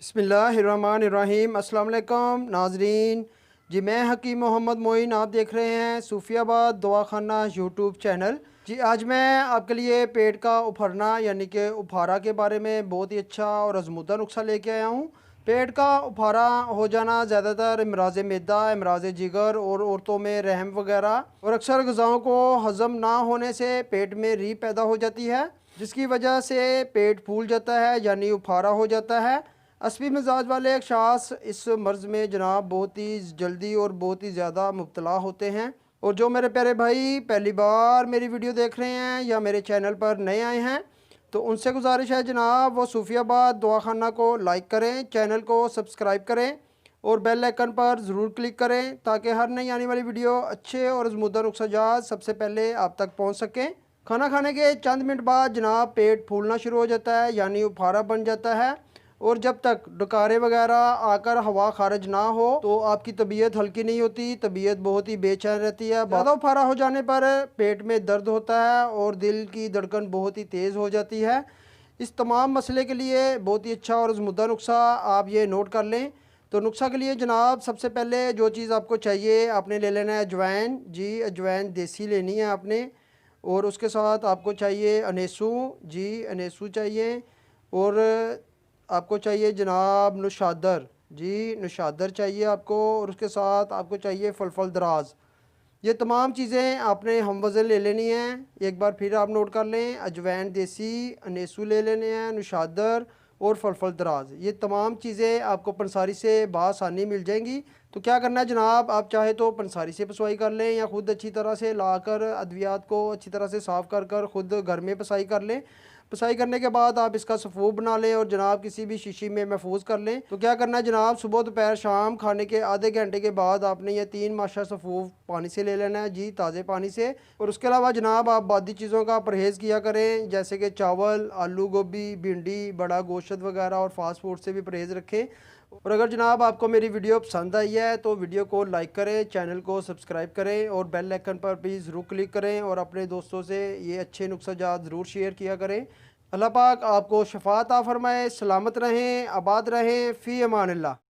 बिस्मिल्लाहिर्रहमानिर्रहीम। अस्सलाम वालेकुम नाजरीन जी, मैं हकीम मोहम्मद मोइन, आप देख रहे हैं सूफियाबाद दवाखाना यूट्यूब चैनल। जी, आज मैं आपके लिए पेट का उफरना यानी कि उफारा के बारे में बहुत ही अच्छा और आजमूदा नुस्खा लेके आया हूँ। पेट का उफारा हो जाना ज़्यादातर इमराज़ मैदा, इमराज़ जिगर और औरतों में रहम वगैरह और अक्सर ग़िज़ाओं को हज़म ना होने से पेट में री पैदा हो जाती है, जिसकी वजह से पेट फूल जाता है यानी उफारा हो जाता है। असली मिजाज वाले एक शख्स इस मर्ज़ में जनाब बहुत ही जल्दी और बहुत ही ज़्यादा मुब्तला होते हैं। और जो मेरे प्यारे भाई पहली बार मेरी वीडियो देख रहे हैं या मेरे चैनल पर नए आए हैं, तो उनसे गुजारिश है जनाब वो सूफियाबाद दवाखाना को लाइक करें, चैनल को सब्सक्राइब करें और बेल आइकन पर ज़रूर क्लिक करें ताकि हर नई आने वाली वीडियो अच्छे और आजमूदा नुस्ख़ा सबसे पहले आप तक पहुँच सकें। खाना खाने के चंद मिनट बाद जनाब पेट फूलना शुरू हो जाता है यानी उफारा बन जाता है, और जब तक डकारे वगैरह आकर हवा खारिज ना हो तो आपकी तबीयत हल्की नहीं होती, तबीयत बहुत ही बेचैन रहती है। ज़्यादा उफारा हो जाने पर पेट में दर्द होता है और दिल की धड़कन बहुत ही तेज़ हो जाती है। इस तमाम मसले के लिए बहुत ही अच्छा और आजमूदा नुस्खा आप ये नोट कर लें। तो नुस्खा के लिए जनाब सबसे पहले जो चीज़ आपको चाहिए, आपने ले लेना है अजवाइन। जी, अजवाइन देसी लेनी है आपने। और उसके साथ आपको चाहिए अनेसू। जी, अनेसू चाहिए। और आपको चाहिए जनाब नुशादर। जी, नुशादर चाहिए आपको। और उसके साथ आपको चाहिए फलफल दराज। ये तमाम चीज़ें आपने हम वज़न ले लेनी हैं। एक बार फिर आप नोट कर लें, अजवैन देसी, अनेसू ले लेने हैं, नुशादर और फलफल दराज। ये तमाम चीज़ें आपको पंसारी से बआसानी मिल जाएंगी। तो क्या करना है जनाब, आप चाहे तो पंसारी से पसवाई कर लें या ख़ुद अच्छी तरह से लाकर अद्वियात को अच्छी तरह से साफ़ कर कर ख़ुद घर में पसाई कर लें। पसाई करने के बाद आप इसका सफ़ूफ बना लें और जनाब किसी भी शीशी में महफूज कर लें। तो क्या करना है जनाब, सुबह दोपहर शाम खाने के आधे घंटे के बाद आपने ये 3 माशा सफ़ूफ पानी से ले लेना है। जी, ताज़े पानी से। और उसके अलावा जनाब आप बादी चीज़ों का परहेज़ किया करें, जैसे कि चावल, आलू गोभी, भिंडी, बड़ा गोश्त वगैरह और फास्ट फूड से भी परहेज़ रखें। और अगर जनाब आपको मेरी वीडियो पसंद आई है तो वीडियो को लाइक करें, चैनल को सब्सक्राइब करें और बेल आइकन पर भी ज़रूर क्लिक करें और अपने दोस्तों से ये अच्छे नुस्ख़ा ज़रूर शेयर किया करें। अल्लाह पाक आपको शफ़ाअत अता फ़रमाए। सलामत रहें, आबाद रहें, फ़ी अमान अल्लाह।